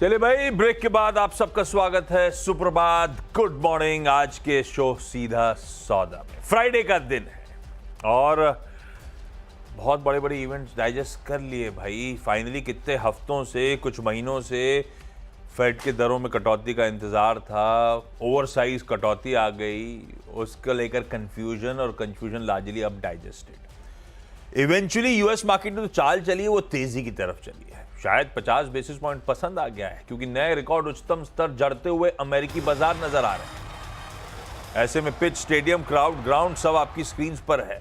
चलिए भाई, ब्रेक के बाद आप सबका स्वागत है। सुप्रभात, गुड मॉर्निंग। आज के शो सीधा सौदा में फ्राइडे का दिन है और बहुत बड़े बड़े इवेंट्स डाइजेस्ट कर लिए भाई। फाइनली कितने हफ्तों से, कुछ महीनों से फेड के दरों में कटौती का इंतजार था। ओवरसाइज कटौती आ गई, उसको लेकर कंफ्यूजन, और कंफ्यूजन लार्जली अब डाइजेस्टेड। इवेंचुअली यूएस मार्केट में तो चाल चली है वो तेजी की तरफ चली है। शायद 50 बेसिस पॉइंट पसंद आ गया है क्योंकि नए रिकॉर्ड उच्चतम स्तर जड़ते हुए अमेरिकी बाजार नजर आ रहे हैं। ऐसे में पिच, स्टेडियम, क्राउड, ग्राउंड सब आपकी स्क्रीन पर है।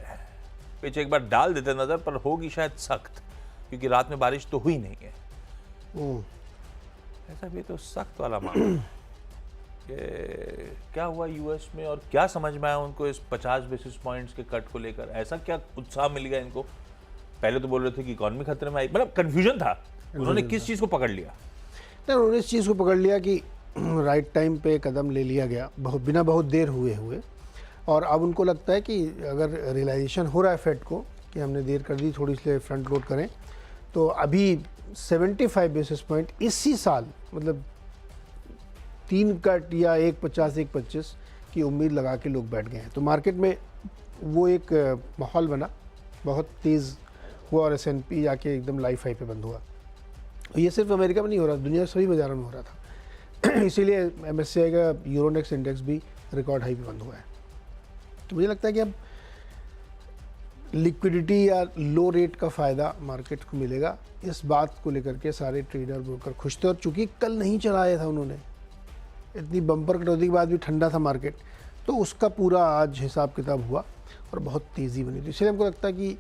पिच एक बार डाल देते नजर, पर होगी शायद सख्त क्योंकि रात में बारिश तो हुई नहीं है। ऐसा भी तो सख्त वाला मामला क्या हुआ यूएस में और क्या समझ में आया उनको इस 50 बेसिस पॉइंट्स के कट को लेकर? ऐसा क्या उत्साह मिल गया इनको? पहले तो बोल रहे थे कि इकोनॉमी खतरे में आई, मतलब कंफ्यूजन था। उन्होंने किस चीज को पकड़ लिया? नहीं, उन्होंने इस चीज़ को पकड़ लिया कि राइट टाइम पे कदम ले लिया गया, बिना बहुत देर हुए। और अब उनको लगता है कि अगर रियलाइजेशन हो रहा है फेड को कि हमने देर कर दी थोड़ी, इसलिए फ्रंट लोड करें, तो अभी 75 बेसिस पॉइंट इसी साल, मतलब 3 कट या 1.50 1.25 की उम्मीद लगा के लोग बैठ गए हैं। तो मार्केट में वो एक माहौल बना, बहुत तेज़ हुआ और S&P जाके एकदम लाइफ हाई पे बंद हुआ। ये सिर्फ अमेरिका में नहीं हो रहा, दुनिया के सभी बाजारों में हो रहा था। इसीलिए MSCI का यूरोनेक्स इंडेक्स भी रिकॉर्ड हाई पे बंद हुआ है। तो मुझे लगता है कि अब लिक्विडिटी या लो रेट का फ़ायदा मार्केट को मिलेगा। इस बात को लेकर के सारे ट्रेडर ब्रोकर खुश थे। और चूँकि कल नहीं चलाया था उन्होंने, इतनी बम्पर कटौती के बाद भी ठंडा था मार्केट, तो उसका पूरा आज हिसाब किताब हुआ और बहुत तेज़ी बनी थी। इसलिए हमको लगता है कि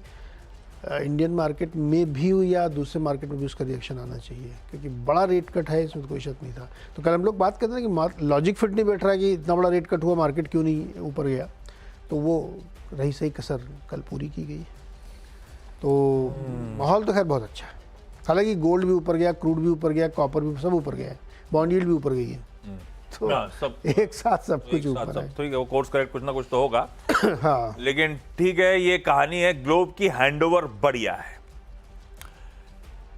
इंडियन मार्केट में भी या दूसरे मार्केट में भी उसका रिएक्शन आना चाहिए, क्योंकि बड़ा रेट कट है, इसमें कोई शक नहीं था। तो कल हम लोग बात करते हैं कि लॉजिक फिट नहीं बैठ रहा है कि इतना बड़ा रेट कट हुआ, मार्केट क्यों नहीं ऊपर गया। तो वो रही सही कसर कल पूरी की गई। तो माहौल तो खैर बहुत अच्छा है। हालांकि गोल्ड भी ऊपर गया, क्रूड भी ऊपर गया, कॉपर भी सब ऊपर गया है, बॉन्ड यील्ड भी ऊपर गई है। तो सब एक साथ सब कुछ ऊपर है। ठीक है, वो कोर्स करेक्ट कुछ ना कुछ तो होगा। हाँ, लेकिन ठीक है, ये कहानी है ग्लोब की, हैंडओवर बढ़िया है।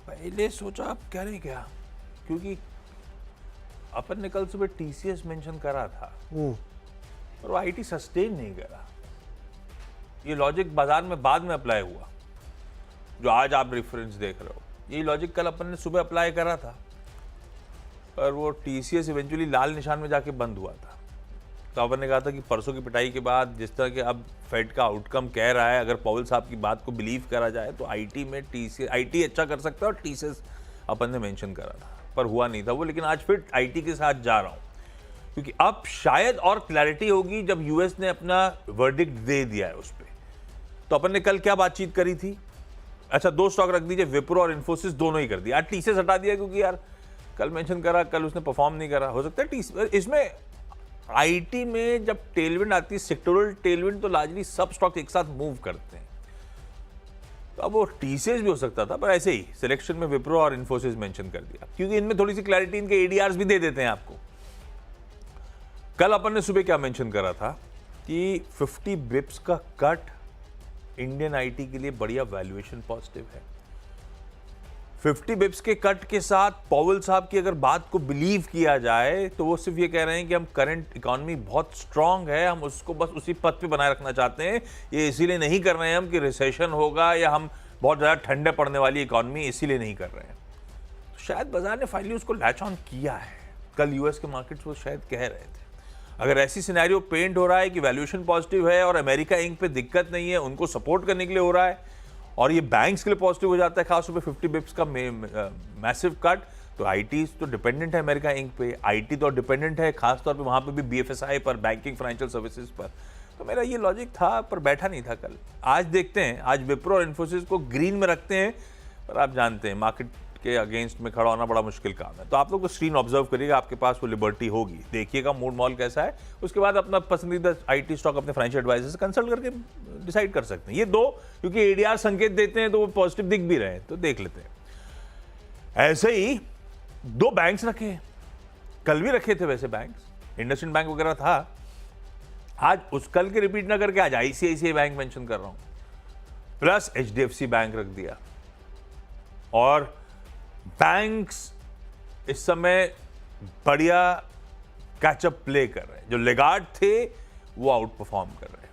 पहले सोचा आप कह रहे क्या, क्योंकि अपन ने कल सुबह TCS मेंशन करा था और वो IT सस्टेन नहीं करा। ये लॉजिक बाजार में बाद में अप्लाई हुआ, जो आज आप रेफरेंस देख रहे हो। ये लॉजिक कल अपन ने सुबह अप्लाई करा था, पर वो TCS इवेंचुअली लाल निशान में जाके बंद हुआ था। तो अपन ने कहा था कि परसों की पिटाई के बाद जिस तरह के अब फेड का आउटकम कह रहा है, अगर पॉवेल साहब की बात को बिलीव करा जाए तो IT में IT अच्छा कर सकता है, और TCS अपन ने मेंशन करा था, पर हुआ नहीं था वो। लेकिन आज फिर IT के साथ जा रहा हूँ क्योंकि अब शायद और क्लैरिटी होगी जब US ने अपना वर्डिक्ट दे दिया है उस पर। तो अपन ने कल क्या बातचीत करी थी? अच्छा, 2 स्टॉक रख दीजिए, विप्रो और इन्फोसिस दोनों ही कर दिया। आज TCS हटा दिया क्योंकि यार कल मेंशन करा, कल उसने परफॉर्म नहीं करा। हो सकता है इसमें IT में जब टेलविंड आती है, सेक्टोरल टेलविंड, तो लार्जली सब स्टॉक एक साथ मूव करते हैं। तो अब वो TCS भी हो सकता था, पर ऐसे ही सिलेक्शन में विप्रो और इन्फोसिस मेंशन कर दिया क्योंकि इनमें थोड़ी सी क्लैरिटी, इनके ADRs भी दे देते हैं आपको। कल अपन ने सुबह क्या मेंशन करा था कि 50 बिप्स का कट इंडियन IT के लिए बढ़िया वैल्यूएशन पॉजिटिव है। 50 बिप्स के कट के साथ पॉवेल साहब की अगर बात को बिलीव किया जाए तो वो सिर्फ ये कह रहे हैं कि हम करंट इकोनॉमी बहुत स्ट्रांग है, हम उसको बस उसी पद पे बनाए रखना चाहते हैं। ये इसीलिए नहीं कर रहे हैं हम कि रिसेशन होगा या हम बहुत ज़्यादा ठंडे पड़ने वाली इकोनॉमी, इसीलिए नहीं कर रहे हैं। तो शायद बाजार ने फाइनली उसको लैच ऑन किया है। कल US के मार्केट्स वो शायद कह रहे थे, अगर ऐसी सिनेरियो पेंट हो रहा है कि वैल्यूएशन पॉजिटिव है और अमेरिका इंक पे दिक्कत नहीं है, उनको सपोर्ट करने के लिए हो रहा है, और ये बैंक्स के लिए पॉजिटिव हो जाता है, खास तौर पे 50 बिप्स का मैसिव कट, तो IT तो डिपेंडेंट है अमेरिका इंक पे, IT तो डिपेंडेंट है खास तौर पे वहाँ पे भी BFSI पर, बैंकिंग फाइनेंशियल सर्विसेज पर। तो मेरा ये लॉजिक था, पर बैठा नहीं था कल। आज देखते हैं, आज विप्रो और इन्फोसिस को ग्रीन में रखते हैं, पर आप जानते हैं मार्केट के अगेंस्ट में खड़ा होना बड़ा मुश्किल काम है। तो आप लोग को स्क्रीन ऑब्जर्व करिएगा, आपके पास वो लिबर्टी होगी, देखिएगा मूड मॉल कैसा है, उसके बाद अपना पसंदीदा IT स्टॉक अपने फाइनेंशियल एडवाइजर से कंसल्ट करके डिसाइड कर सकते हैं। ये दो क्योंकि ADR संकेत देते हैं तो वो पॉजिटिव दिख भी रहे हैं, तो देख लेते हैं। ऐसे ही 2 बैंक्स रखे, कल भी रखे थे वैसे बैंक्स, इंडसइंड बैंक वगैरह था। आज उस कल के रिपीट ना करके आज ICICI बैंक मेंशन कर रहा हूं, प्लस HDFC बैंक रख दिया। और बैंक्स इस समय बढ़िया कैचअप प्ले कर रहे हैं। जो लेगार्ड थे वो आउट परफॉर्म कर रहे हैं।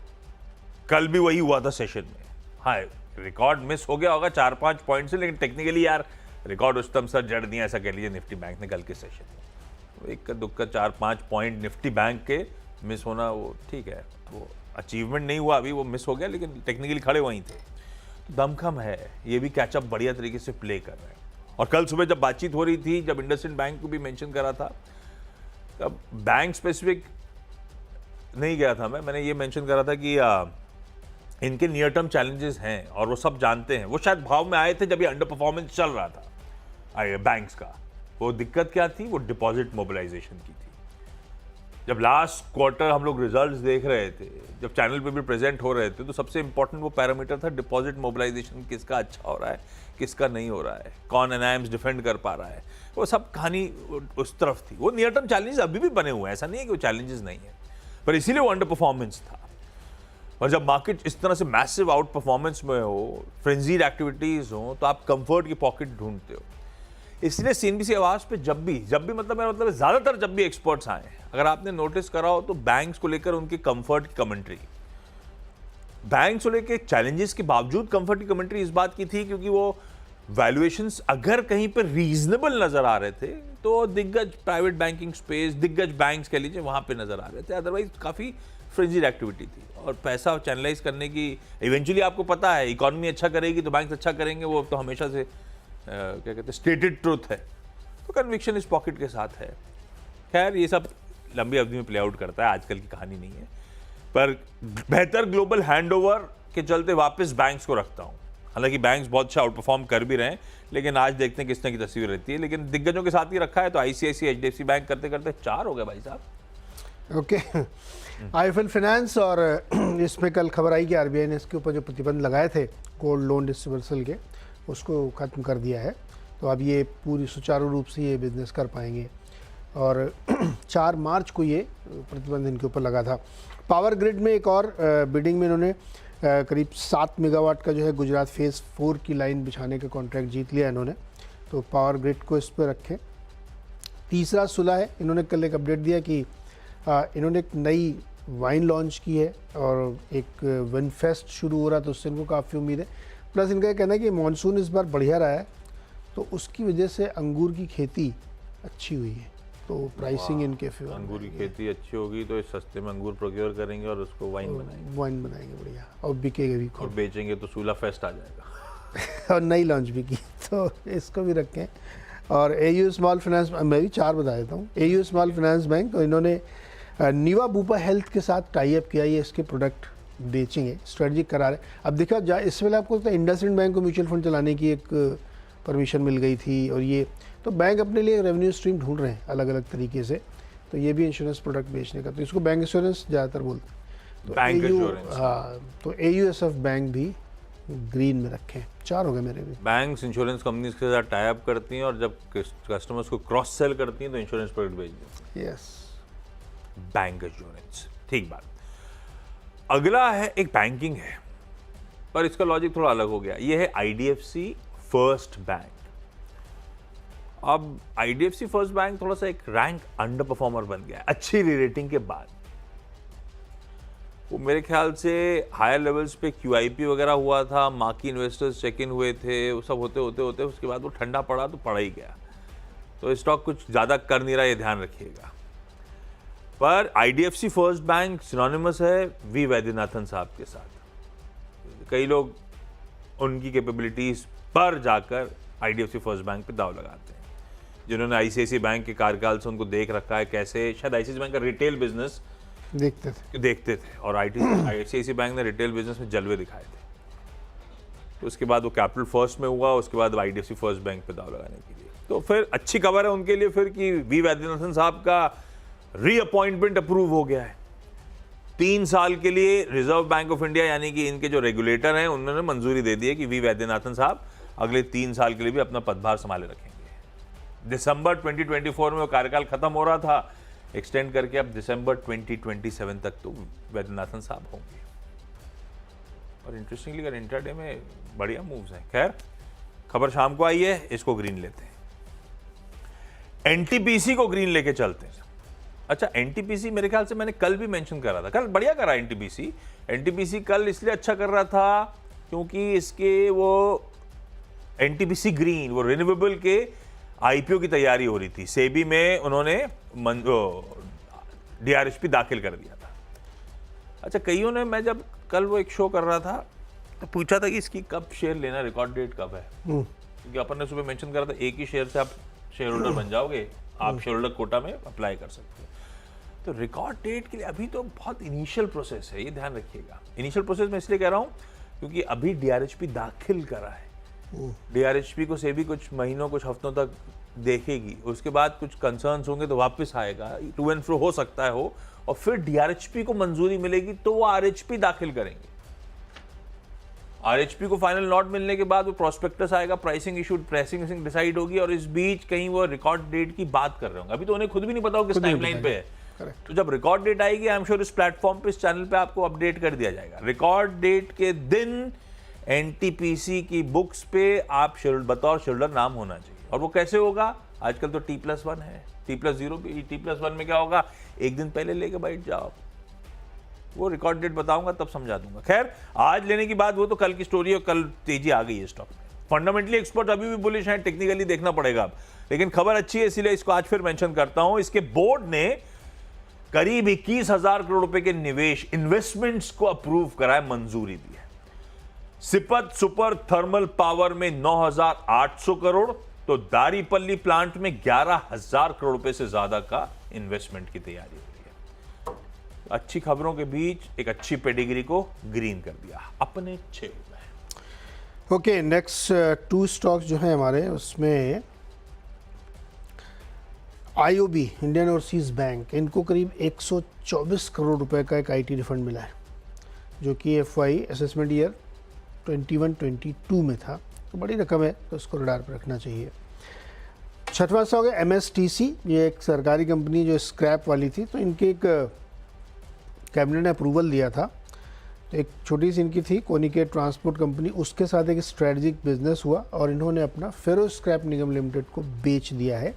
कल भी वही हुआ था सेशन में। हाँ, रिकॉर्ड मिस हो गया होगा 4-5 पॉइंट से, लेकिन टेक्निकली यार रिकॉर्ड उच्चतम सर जड़ दिया, ऐसा कह लीजिए निफ्टी बैंक ने कल के सेशन में। एक का दुक्का 4-5 पॉइंट निफ्टी बैंक के मिस होना, वो ठीक है, वो अचीवमेंट नहीं हुआ अभी, वो मिस हो गया, लेकिन टेक्निकली खड़े वहीं थे। दमखम है, ये भी कैचअप बढ़िया तरीके से प्ले कर रहे हैं। और कल सुबह जब बातचीत हो रही थी, जब इंडसइंड बैंक को भी मेंशन करा था, तब बैंक स्पेसिफिक नहीं गया था मैंने ये मेंशन करा था कि इनके नियर टर्म चैलेंजेस हैं और वो सब जानते हैं। वो शायद भाव में आए थे जब ये अंडर परफॉर्मेंस चल रहा था बैंक्स का। वो दिक्कत क्या थी, वो डिपॉजिट मोबिलाइजेशन की थी। जब लास्ट क्वार्टर हम लोग रिजल्ट्स देख रहे थे, जब चैनल पे भी प्रेजेंट हो रहे थे, तो सबसे इंपॉर्टेंट वो पैरामीटर था डिपॉजिट मोबिलाइजेशन, किसका अच्छा हो रहा है, किसका नहीं हो रहा है, कौन एनआईएम्स डिफेंड कर पा रहा है। वो सब कहानी उस तरफ थी। वो नियर टर्म चैलेंजेस अभी भी बने हुए हैं, ऐसा नहीं है कि वो चैलेंजेस नहीं है, पर इसीलिए वो अंडर परफॉर्मेंस था। और जब मार्केट इस तरह से मैसिव आउट परफॉर्मेंस में हो, फ्रेंजीड एक्टिविटीज हो, तो आप कंफर्ट की पॉकेट ढूंढते हो। इसलिए सीएनबीसी आवाज पे जब भी मतलब मेरा मतलब ज्यादातर जब भी एक्सपर्ट्स आए, अगर आपने नोटिस करा हो तो बैंक्स को लेकर उनकी कंफर्ट की कमेंट्री, बैंक्स को लेकर चैलेंजेस के बावजूद कंफर्ट की कमेंट्री इस बात की थी क्योंकि वो वैल्यूएशंस अगर कहीं पर रीजनेबल नजर आ रहे थे तो दिग्गज प्राइवेट बैंकिंग स्पेस, दिग्गज बैंक्स कह लीजिए, वहां पे नजर आ रहे थे। अदरवाइज काफी फ्रेंजीड एक्टिविटी थी और पैसा चैनलाइज करने की इवेंचुअली आपको पता है इकोनॉमी अच्छा करेगी तो बैंक अच्छा करेंगे, वो तो हमेशा से क्या कहते हैं स्टेटेड ट्रुथ है। तो कन्विक्शन इस पॉकेट के साथ है। खैर ये सब लंबी अवधि में प्ले आउट करता है, आजकल की कहानी नहीं है। पर बेहतर ग्लोबल हैंडओवर के चलते वापस बैंक्स को रखता हूं। हालांकि बैंक्स बहुत अच्छा आउट परफॉर्म कर भी रहे हैं, लेकिन आज देखते हैं किस तरह की तस्वीर रहती है। लेकिन दिग्गजों के साथ ही रखा है तो आईसीआईसीआई, एचडीएफसी बैंक करते करते 4 हो गए भाई साहब। ओके, आईएफएल फाइनेंस, और इसमें कल खबर आई कि आरबीआई ने इसके ऊपर जो प्रतिबंध लगाए थे गोल्ड लोन डिस्ट्रीब्यूशन के, उसको ख़त्म कर दिया है। तो अब ये पूरी सुचारू रूप से ये बिजनेस कर पाएंगे। और 4 मार्च को ये प्रतिबंध इनके ऊपर लगा था। पावर ग्रिड में एक और बिडिंग में इन्होंने करीब 7 मेगावाट का जो है गुजरात फेज़ 4 की लाइन बिछाने का कॉन्ट्रैक्ट जीत लिया इन्होंने। तो पावर ग्रिड को इस पर रखें। तीसरा सुलह है, इन्होंने कल एक अपडेट दिया कि इन्होंने एक नई वाइन लॉन्च की है और एक विन फेस्ट शुरू हो रहा है, तो उससे इनको काफ़ी उम्मीद है। प्लस इनका कहना है कि मानसून इस बार बढ़िया रहा है तो उसकी वजह से अंगूर की खेती अच्छी हुई है, तो प्राइसिंग इनके फेवर। अंगूर की खेती अच्छी होगी तो इस सस्ते में अंगूर प्रोक्योर करेंगे और उसको वाइन बनाएंगे बढ़िया, और बिकेगा भी और बेचेंगे तो सूला फेस्ट आ जाएगा। और नई लॉन्च भी की, तो इसको भी रखें। और एयू स्मॉल फाइनेंस, मैं भी 4 बता देता हूँ। एयू स्मॉल फाइनेंस बैंक, तो इन्होंने नीवा बूपा हेल्थ के साथ टाई अप किया, ये इसके प्रोडक्ट बेचेंगे, स्ट्रेटजिक करार है। अब देखा इस वेले आपको इंडसइंड बैंक को म्यूचुअल फंड चलाने की एक परमिशन मिल गई थी, और ये तो बैंक अपने लिए रेवेन्यू स्ट्रीम ढूंढ रहे हैं अलग अलग तरीके से। तो ये भी इंश्योरेंस प्रोडक्ट बेचने का, तो इसको बैंक इंश्योरेंस ज़्यादातर बोलते हैं। तो बैंक इंश्योरेंस, हाँ, तो एयूएसएफ बैंक भी ग्रीन में रखें। 4 हो गए मेरे भी। बैंक्स इंश्योरेंस कंपनीज के साथ टाई अप करती हैं और जब कस्टमर्स को क्रॉस सेल करती हैं तो इंश्योरेंस प्रोडक्ट बेच देती हैं। यस, बैंक इंश्योरेंस, ठीक बात। अगला है एक बैंकिंग है, पर इसका लॉजिक थोड़ा अलग हो गया। ये है आईडीएफसी फर्स्ट बैंक। अब आईडीएफसी फर्स्ट बैंक थोड़ा सा एक रैंक अंडर परफॉर्मर बन गया अच्छी री-रेटिंग के बाद। वो मेरे ख्याल से हायर लेवल्स पे क्यूआईपी वगैरह हुआ था, मार्की इन्वेस्टर्स चेक इन हुए थे, वो सब होते होते उसके बाद वो ठंडा पड़ा तो पड़ा ही गया। तो स्टॉक कुछ ज़्यादा कर नहीं रहा, ये ध्यान रखिएगा। पर आईडीएफसी फर्स्ट बैंक सिनोनिमस है वी वैद्यनाथन साहब के साथ। कई लोग उनकी कैपेबिलिटीज पर जाकर आईडीएफसी फर्स्ट बैंक पे दाव लगाते हैं। जिन्होंने आईसीआईसीआई बैंक के कार्यकाल से उनको देख रखा है, कैसे शायद आईसीआईसीआई बैंक का रिटेल बिजनेस देखते थे और आईसीआईसीआई बैंक ने रिटेल बिजनेस में जलवे दिखाए थे। तो उसके बाद वो कैपिटल फर्स्ट में हुआ, उसके बाद आईडीएफसी फर्स्ट बैंक पे दाव लगाने के लिए। तो फिर अच्छी खबर है उनके लिए फिर कि वी वैद्यनाथन साहब का रीअपॉइंटमेंट अप्रूव हो गया है 3 साल के लिए। रिजर्व बैंक ऑफ इंडिया यानी कि इनके जो रेगुलेटर हैं उन्होंने मंजूरी दे दी है कि वी वैद्यनाथन साहब अगले 3 साल के लिए भी अपना पदभार संभाले रखेंगे। दिसंबर 2024 में वो कार्यकाल खत्म हो रहा था, एक्सटेंड करके अब दिसंबर 2027 तक तो वैद्यनाथन साहब होंगे। और इंटरेस्टिंगली अगर इंट्राडे में बढ़िया मूव्स हैं। खैर खबर शाम को आई है, इसको ग्रीन लेते हैं। एनटीपीसी को ग्रीन लेके चलते हैं। अच्छा, एनटीपीसी मेरे ख्याल से मैंने कल भी मेंशन करा था, कल बढ़िया करा एनटीपीसी। एनटीपीसी कल इसलिए अच्छा कर रहा था क्योंकि इसके वो एनटीपीसी ग्रीन, वो रिन्यूएबल के आईपीओ की तैयारी हो रही थी। सेबी में उन्होंने डीआरएचपी दाखिल कर दिया था। अच्छा, कईयों ने, मैं जब कल वो एक शो कर रहा था तो पूछा था कि इसकी कब शेयर लेना, रिकॉर्ड डेट कब है, क्योंकि अपन ने सुबह मेंशन करा था एक ही शेयर से आप शेयर होल्डर बन जाओगे, आप शेयर होल्डर कोटा में अप्लाई कर सकते हो। तो रिकॉर्ड डेट के लिए अभी तो बहुत इनिशियल प्रोसेस है, ये ध्यान रखिएगा। इनिशियल प्रोसेस में इसलिए कह रहा हूँ क्योंकि अभी डीआरएचपी दाखिल करा है। डीआरएचपी को सेबी कुछ महीनों, कुछ हफ्तों तक देखेगी, उसके बाद कुछ कंसर्न्स होंगे तो वापस आएगा, टू एंड फ्रो हो सकता है हो, और फिर डीआरएचपी को मंजूरी मिलेगी तो वो आरएचपी दाखिल करेंगे। आरएचपी को फाइनल नोट मिलने के बाद वो प्रोस्पेक्टस आएगा, प्राइसिंग इशूड, प्राइसिंग डिसाइड होगी, और इस बीच कहीं वो रिकॉर्ड डेट की बात कर रहे होंगे। अभी तो उन्हें खुद भी नहीं पता हो किस टाइमलाइन पे है। तो जब रिकॉर्ड डेट आएगी, आई एम श्योर इस प्लेटफॉर्म पे, इस चैनल पे आपको अपडेट कर दिया जाएगा। रिकॉर्ड डेट के दिन एनटीपीसी की बुक्स पे आप बतौर शेयरहोल्डर नाम होना चाहिए। और वो कैसे होगा? आजकल तो T+1 है, T+0 भी। T+1 में क्या होगा? एक दिन पहले लेके बैठ जाओ, वो रिकॉर्ड डेट बताऊंगा तब समझा दूंगा। खैर, आज लेने की बात वो तो कल की स्टोरी, और कल तेजी आ गई है स्टॉक में। फंडामेंटली एक्सपर्ट अभी भी बुलिश हैं, टेक्निकली देखना पड़ेगा अब, लेकिन खबर अच्छी है इसीलिए इसको आज फिर मेंशन करता हूं। इसके बोर्ड ने करीब 21,000 करोड़ रुपए के निवेश, इन्वेस्टमेंट्स को अप्रूव कराए, मंजूरी दी है। सिपत सुपर थर्मल पावर में 9,800 करोड़, तो दारीपल्ली प्लांट में 11,000 करोड़ रुपए से ज्यादा का इन्वेस्टमेंट की तैयारी हो रही है। अच्छी खबरों के बीच एक अच्छी पेडिग्री को ग्रीन कर दिया अपने 6 में। ओके, नेक्स्ट 2 स्टॉक्स जो है हमारे, उसमें आईओबी, इंडियन ओवरसीज बैंक, इनको करीब 124 करोड़ रुपए का एक आईटी रिफंड मिला है, जो कि एफवाई असेसमेंट ईयर 21-22 में था। तो बड़ी रकम है, तो इसको रडार पर रखना चाहिए। 6वां सा हो गया एमएसटीसी, ये एक सरकारी कंपनी जो स्क्रैप वाली थी, तो इनके एक कैबिनेट ने अप्रूवल दिया था। तो एक छोटी सी इनकी थी कोनिकेट ट्रांसपोर्ट कंपनी, उसके साथ एक स्ट्रेटजिक बिजनेस हुआ और इन्होंने अपना फेरो स्क्रैप निगम लिमिटेड को बेच दिया है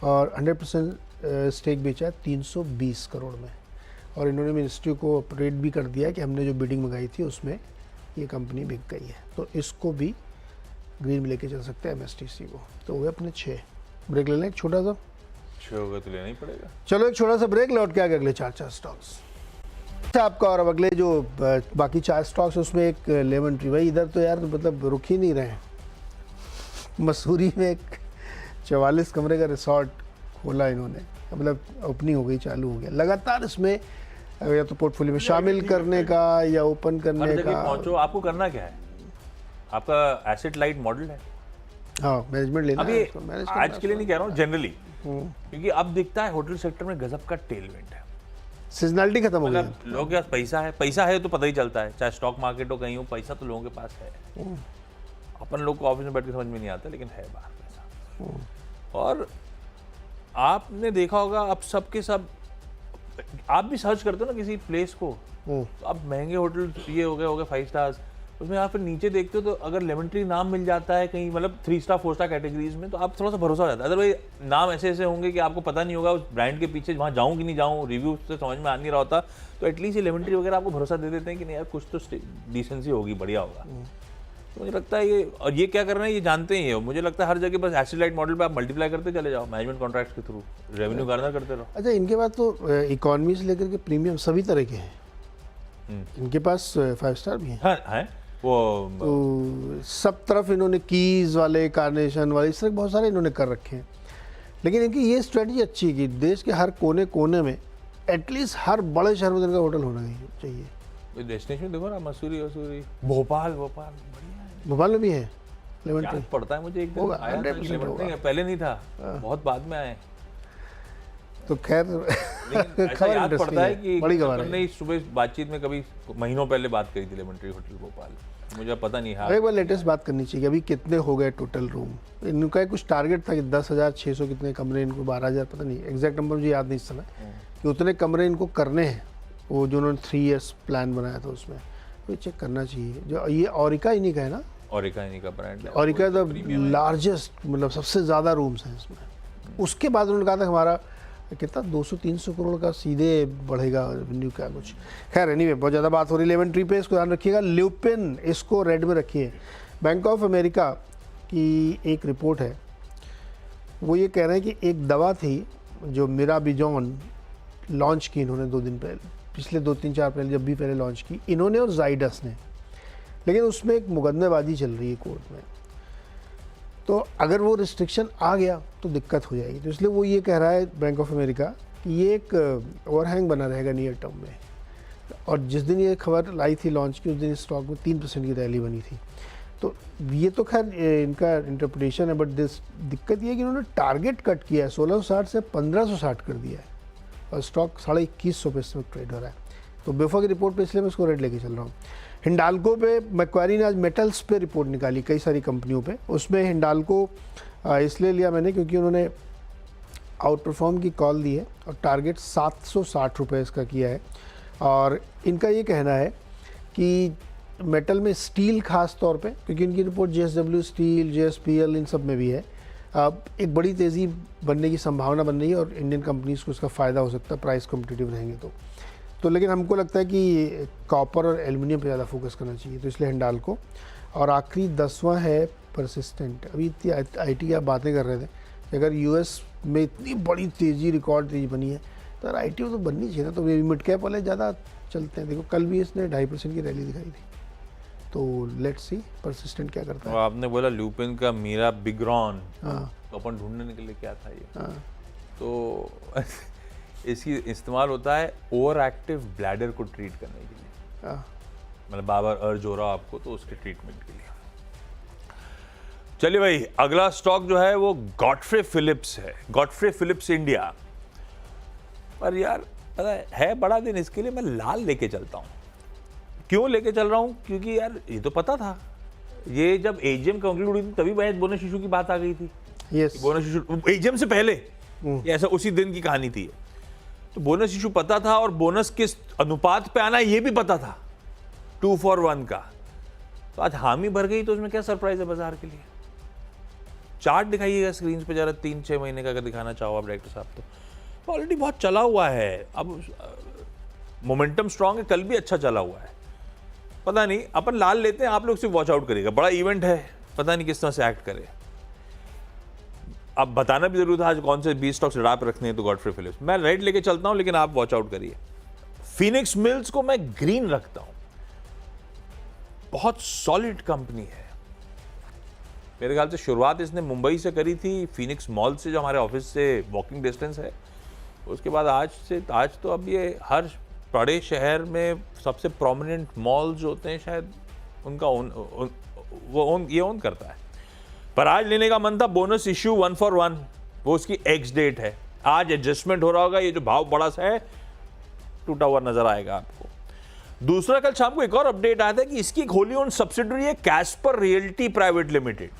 और 100% स्टेक बेचा है 320 करोड़ में। और इन्होंने मिनिस्ट्री को अपडेट भी कर दिया कि हमने जो बिडिंग मंगाई थी उसमें ये कंपनी बिक गई है। तो इसको भी ग्रीन में लेके चल सकते हैं एमएसटीसी को। तो वो अपने 6 ब्रेक ले लें, एक छोटा सा 6 होगा तो लेना ही पड़ेगा। चलो एक छोटा सा ब्रेक, लौट के आगे अगले 4 स्टॉक्स आपका। और अब अगले जो बाकी 4 स्टॉक्स उसमें एक लेमन ट्री, भाई इधर तो यार मतलब रुक ही नहीं रहे हैं। मसूरी में एक 44 कमरे का रिसोर्ट खोला इन्होंने, मतलब ओपनिंग हो गई, चालू हो गया। लगातार इसमें या तो पोर्टफोलियो में शामिल करने का या ओपन करने का। पहुंचो, आपको करना क्या है? आपका एसेट लाइट मॉडल है। हाँ, मैनेजमेंट लेना अभी है। आज के लिए नहीं कह रहा हूँ, जनरली, क्योंकि अब दिखता है होटल सेक्टर में गजब का टेलमेंट है। सीजनलिटी खत्म हो गई। लोगों के पास पैसा है तो पता ही चलता है, चाहे स्टॉक मार्केट हो कहीं हो, पैसा तो लोगों के पास है। अपन लोग को ऑफिस में बैठ के समझ में नहीं आता, लेकिन है बाहर पैसा। और आपने देखा होगा, अब सबके सब, आप भी सर्च करते हो ना किसी प्लेस को, तो अब महंगे होटल ये हो गए 5 स्टार्स, उसमें आप फिर नीचे देखते हो तो अगर लेमन ट्री नाम मिल जाता है कहीं, मतलब 3 स्टार 4 स्टार कैटेगरीज में, तो आप थोड़ा सा भरोसा हो जाता है। अदरवाइज नाम ऐसे ऐसे होंगे कि आपको पता नहीं होगा उस ब्रांड के पीछे वहाँ जाऊँ कि नहीं जाऊँ, रिव्यू से समझ में आ नहीं रहा होता। तो एटलीस्ट ये लेमन ट्री वगैरह आपको भरोसा दे देते हैं कि नहीं यार कुछ तो डिसेंसी होगी, बढ़िया होगा। तो मुझे लगता है ये, और ये क्या कर रहे हैं ये जानते ही है। मुझे लगता है हर जगह बस एसेट लाइट मॉडल पे आप मल्टीप्लाई करते चले जाओ, मैनेजमेंट कॉन्ट्रैक्ट्स के थ्रू रेवेन्यू गार्नर करते रहो। अच्छा, इनके पास तो इकोनॉमी से लेकर के प्रीमियम सभी तरह के हैं। इनके पास 5 स्टार भी हैं। हाँ है वो, तो सब तरफ इन्होंने कीज वाले, कार्नेशन वाले, इस तरह बहुत सारे इन्होंने कर रखे हैं। लेकिन इनकी ये स्ट्रेटजी अच्छी है कि देश के हर कोने कोने में एटलीस्ट हर बड़े शहर में इनका होटल होना चाहिए। डेस्टिनेशन देखो ना, मसूरी वसूरी, भोपाल बढ़िया है। भोपाल में भी है लेमन ट्री, पड़ता है मुझे, एक दिन आया था, पहले नहीं था, बहुत बाद में आए। तो खैर ऐसा याद पड़ता है कि बड़ी खबर है। सुबह बातचीत में कभी महीनों पहले बात करी थी लेमन ट्री होटल भोपाल, मुझे पता नहीं है। एक बार लेटेस्ट बात करनी चाहिए, अभी कितने हो गए टोटल रूम। इनका कुछ टारगेट था कि 10,600 कितने कमरे, इनको 12,000, पता नहीं एग्जैक्ट नंबर मुझे याद नहीं इस समय, कि उतने कमरे इनको करने हैं। वो जो उन्होंने 3 ईयर्स प्लान बनाया था उसमें, तो चेक करना चाहिए। जो ये ओरिका इन्हीं का है ना, ओरिका इन्हीं का ब्रांड है। ओरिका द लार्जेस्ट, मतलब सबसे ज़्यादा रूम्स हैं इसमें। उसके बाद उन्होंने कहा था हमारा कितना 200-300 करोड़ का सीधे बढ़ेगा रेवेन्यू का कुछ। खैर एनीवे बहुत ज़्यादा बात हो रही है लेमन ट्री पे, इसको ध्यान रखिएगा। ल्यूपिन, इसको रेड में रखिए। बैंक ऑफ अमेरिका की एक रिपोर्ट है, वो ये कह रहे हैं कि एक दवा थी जो मिराबिजॉन लॉन्च की इन्होंने 2 दिन पहले, पिछले 2-3-4 पहले जब भी पहले लॉन्च की इन्होंने और जाइडस ने, लेकिन उसमें एक मुकदमेबाजी चल रही है कोर्ट में। तो अगर वो रिस्ट्रिक्शन आ गया तो दिक्कत हो जाएगी। तो इसलिए वो ये कह रहा है बैंक ऑफ अमेरिका कि ये एक ओवरहैंग बना रहेगा नियर टर्म में। और जिस दिन ये खबर लाई थी लॉन्च की, उस दिन स्टॉक में 3% की रैली बनी थी। तो ये तो खैर इनका इंटरप्रिटेशन है, बट दिक्कत ये है कि इन्होंने टारगेट कट किया है, 1660 से 1560 कर दिया है और स्टॉक 2150 पे इस वक्त ट्रेड हो रहा है। तो बेफा की रिपोर्ट पे इसलिए मैं इसको रेड लेके चल रहा हूँ। हिंडाल्को पे मैक्वारी ने आज मेटल्स पे रिपोर्ट निकाली कई सारी कंपनियों पे, उसमें हिंडाल्को इसलिए लिया मैंने क्योंकि उन्होंने आउट परफॉर्म की कॉल दी है और टारगेट 760 रुपये इसका किया है। और इनका ये कहना है कि मेटल में स्टील खास तौर पे, क्योंकि इनकी रिपोर्ट JSW स्टील, JSPL इन सब में भी है, अब एक बड़ी तेज़ी बनने की संभावना बन रही है और इंडियन कंपनीज़ को इसका फ़ायदा हो सकता है प्राइस कॉम्पिटिटिव रहेंगे तो लेकिन हमको लगता है कि कॉपर और एल्युमिनियम पे ज़्यादा फोकस करना चाहिए, तो इसलिए हिंडाल्को। और आखिरी 10वां है परसिस्टेंट। अभी इतनी IT की आप बातें कर रहे थे कि अगर US में इतनी बड़ी तेज़ी, रिकॉर्ड तेज़ी बनी है तो यार IT तो बननी चाहिए ना, तो मिड कैप वाले ज़्यादा चलते हैं। देखो कल भी इसने 2.5% की रैली दिखाई थी, तो लेट्स सी परसिस्टेंट क्या करता है। आपने बोला ल्यूपिन का मीरा बिग्रॉन, तो अपन ढूंढने के लिए क्या था ये, तो इसकी इस्तेमाल होता है ओवर एक्टिव ब्लैडर को ट्रीट करने के लिए, मतलब बार अर्ज हो रहा हो आपको तो उसके ट्रीटमेंट के लिए। चलिए भाई, अगला स्टॉक जो है वो गॉडफ्रे फिलिप्स है। गॉडफ्रे फिलिप्स इंडिया, पर यार पता है बड़ा दिन, इसके लिए मैं लाल लेके चलता हूँ। क्यों लेके चल रहा हूँ? क्योंकि यार ये तो पता था, ये जब AGM कंक्लूड हुई थी तभी बोनस इशू की बात आ गई थी। बोनस इशू AGM से पहले, ऐसा उसी दिन की कहानी थी। तो बोनस इशू पता था और बोनस किस अनुपात पे आना है ये भी पता था, 2:1 का। तो आज हामी भर गई, तो उसमें क्या सरप्राइज है बाजार के लिए? चार्ट दिखाइएगा स्क्रीन पे जरा, 3-6 महीने का अगर दिखाना चाहो आप डायरेक्टर साहब, तो ऑलरेडी बहुत चला हुआ है। अब मोमेंटम स्ट्रांग है, कल भी अच्छा चला हुआ है। पता नहीं, अपन लाल लेते हैं, आप लोग सिर्फ वॉच आउट करिएगा, बड़ा इवेंट है, पता नहीं किस तरह से एक्ट करे। अब बताना भी जरूरी था आज कौन से 20 स्टॉक्स लड़ा पे रखने हैं, तो गॉडफ्रे फिलिप्स मैं रेड लेके चलता हूं, लेकिन आप वॉच आउट करिए। फीनिक्स मिल्स को मैं ग्रीन रखता हूं, बहुत सॉलिड कंपनी है। मेरे ख्याल से शुरुआत इसने मुंबई से करी थी, फीनिक्स मॉल से, जो हमारे ऑफिस से वॉकिंग डिस्टेंस है। उसके बाद आज तो अब ये हर बड़े शहर में सबसे प्रोमिनेंट मॉल्स होते हैं, शायद उनका ये ओन करता है। पर आज लेने का मन था, बोनस इश्यू 1/1, वो उसकी एक्स डेट है। आज एडजस्टमेंट हो रहा होगा, ये जो भाव बड़ा सा है टूटा हुआ नजर आएगा आपको। दूसरा, कल शाम को एक और अपडेट आया था कि इसकी होली ओन्ड सब्सिडरी है कैस्पर रियल्टी प्राइवेट लिमिटेड।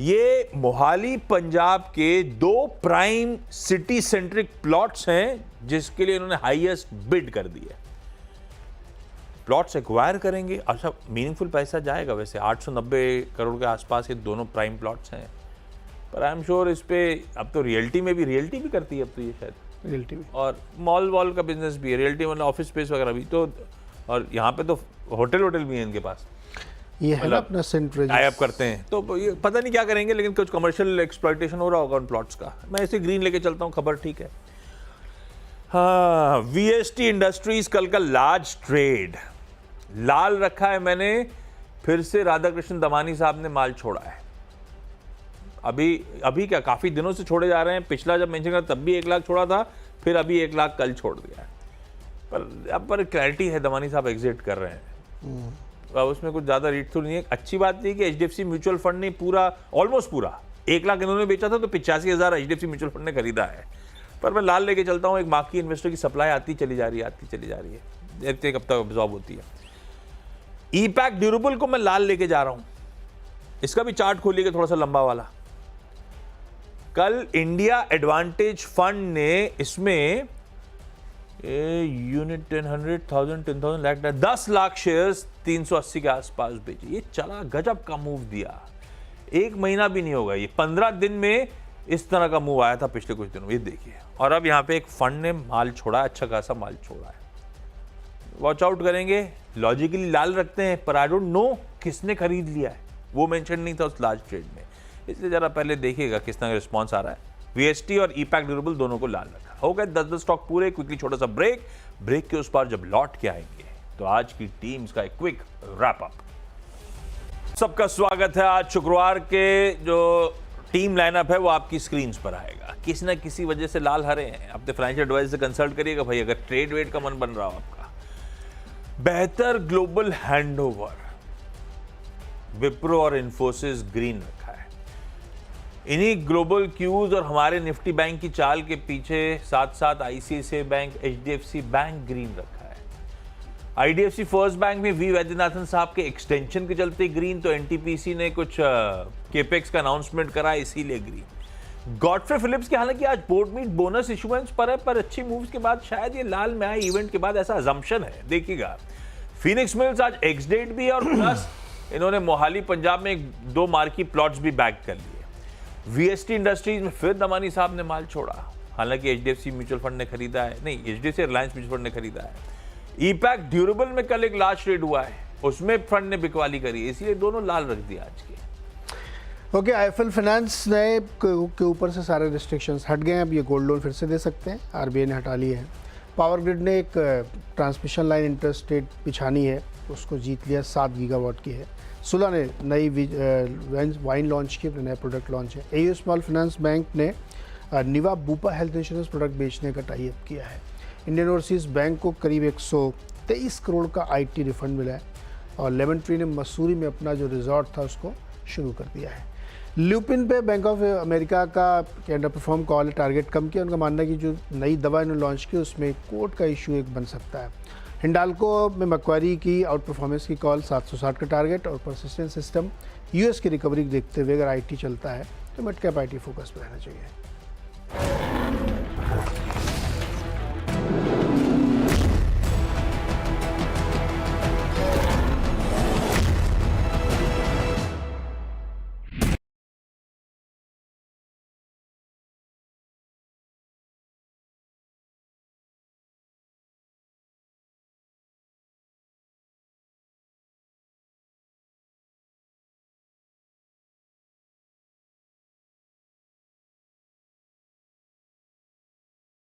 ये मोहाली पंजाब के 2 प्राइम सिटी सेंट्रिक प्लॉट्स हैं, जिसके लिए इन्होंने हाईएस्ट बिड कर दी है। प्लॉट्स एक्वायर करेंगे, अच्छा मीनिंगफुल पैसा जाएगा। वैसे 890 करोड़ के आसपास ये दोनों प्राइम प्लॉट्स हैं, पर आई एम श्योर इस पे अब तो रियल्टी भी करती है अब तो ये शायद रियल्टी भी, और मॉल वॉल का बिजनेस भी है, रियल्टी मतलब ऑफिस स्पेस वगैरह भी, तो और यहाँ पे तो होटल भी है इनके पास, ये है ना अपना सेंट्रल टाई अप करते हैं। तो ये पता नहीं क्या करेंगे, लेकिन कुछ कमर्शियल एक्सप्लॉयटेशन हो रहा होगा उन प्लॉट्स का। मैं इसे ग्रीन लेके चलता हूँ, खबर ठीक है। हाँ, VST इंडस्ट्रीज कल का लार्ज ट्रेड लाल रखा है मैंने। फिर से राधाकृष्ण दमानी साहब ने माल छोड़ा है। अभी क्या काफी दिनों से छोड़े जा रहे हैं। पिछला जब मेंशन करा तब भी 1 लाख छोड़ा था, फिर अभी 1 लाख कल छोड़ दिया है। पर अब पर क्लैरिटी है, दमानी साहब एग्जिट कर रहे हैं, अब उसमें कुछ ज्यादा रीड थ्रू नहीं है। अच्छी बात थी कि HDFC म्यूचुअल फंड ने ऑलमोस्ट पूरा 1 लाख इन्होंने बेचा था, तो 85,000 HDFC म्यूचुअल फंड ने खरीदा है। पर मैं लाल लेके चलता हूँ, एक मार्की इन्वेस्टर की सप्लाई आती चली जा रही है, देखते हैं कब तक अब्जॉर्ब होती है। ईपैक ड्यूरेबल को मैं लाल लेके जा रहा हूं, इसका भी चार्ट खोलिएगा थोड़ा सा लंबा वाला। कल इंडिया एडवांटेज फंड ने इसमें यूनिट 10,000 लाख 10 लाख शेयर्स 380 के आसपास बेचे। ये चला गजब का मूव दिया, 1 महीना भी नहीं होगा, ये 15 दिन में इस तरह का मूव आया था पिछले कुछ दिनों में, ये देखिए। और अब यहाँ पे एक फंड ने माल छोड़ा, अच्छा खासा माल छोड़ा है, वॉच आउट करेंगे। लॉजिकली लाल रखते हैं, पर आई डोंट नो किसने खरीद लिया है, वो मेंशन नहीं था उस लार्ज ट्रेड में, इसलिए जरा पहले देखिएगा किस तरह का रिस्पॉन्स आ रहा है। वीएसटी और ईपैक ड्यूरेबल दोनों को लाल रखा। हो गए 10 स्टॉक पूरे। क्विकली छोटा सा ब्रेक के उस पार जब लौट के आएंगे तो आज की टीम्स का एक क्विक रैप अप। सबका स्वागत है। आज शुक्रवार के जो टीम लाइनअप है वो आपकी स्क्रीन पर आएगा। किसी ना किसी वजह से लाल हरे हैं। अपने फाइनेंशियल एडवाइजर से कंसल्ट करिएगा भाई, अगर ट्रेड वेट का मन बन रहा हो आपका। बेहतर ग्लोबल हैंडओवर, विप्रो और इन्फोसिस ग्रीन रखा है। इन्हीं ग्लोबल क्यूज और हमारे निफ्टी बैंक की चाल के पीछे साथ साथ ICICI bank, HDFC bank green रखा है। आईडीएफसी फर्स्ट बैंक में वी वैद्यनाथन साहब के एक्सटेंशन के चलते ग्रीन, तो एनटीपीसी ने कुछ केपेक्स का अनाउंसमेंट करा इसीलिए ग्रीन। गॉडफ्रे फिलिप्स के हालांकि आज बोर्ड मीट बोनस इशुएंस पर है, पर अच्छी मूव्स के बाद शायद ये लाल में आए इवेंट के बाद, ऐसा अजम्पशन है। देखिएगा फिनिक्स मिल्स आज एक्स डेट भी है और प्लस इन्होंने मोहाली पंजाब में 2 मार्की प्लॉट्स भी बैक कर लिए। वीएसटी इंडस्ट्रीज में फिर दमानी साहब ने माल छोड़ा, हालांकि एचडीएफसी म्यूचुअल फंड ने खरीदा है, नहीं एचडीएफसी रिलायंस म्यूचुअल फंड ने खरीदा है। ईपैक ड्यूरेबल में कल एक लार्ज ट्रेड हुआ है, उसमें फंड ने बिकवाली करी, इसलिए दोनों लाल रख दिया आज के। ओके, आईएफएल फाइनेंस नए के ऊपर से सारे रिस्ट्रिक्शंस हट गए हैं, अब ये गोल्ड लोन फिर से दे सकते हैं, आरबीआई ने हटा लिए हैं। पावर ग्रिड ने एक ट्रांसमिशन लाइन इंटरस्टेट बिछानी है, उसको जीत लिया, 7 गीगावाट की है। सुला ने नई वाइन लॉन्च की, अपने नए प्रोडक्ट लॉन्च है। एयू स्मॉल फाइनेंस बैंक ने निवा बूपा हेल्थ इंश्योरेंस प्रोडक्ट बेचने का टाई अप किया है। इंडियन ओवरसीज बैंक को करीब 123 करोड़ का आईटी रिफंड मिला है। और लेमन ट्री ने मसूरी में अपना जो रिजॉर्ट था उसको शुरू कर दिया है। ल्यूपिन पे बैंक ऑफ अमेरिका का अंडर परफॉर्म कॉल टारगेट कम किया। उनका मानना है कि जो नई दवा इन्होंने लॉन्च की उसमें कोर्ट का इशू एक बन सकता है। हिंडाल्को में मक्वारी की आउट परफॉर्मेंस की कॉल, 760 का टारगेट। और परसिस्टेंट सिस्टम यूएस की रिकवरी देखते हुए अगर आईटी चलता है तो मिड कैप आईटी फोकस पर रहना चाहिए।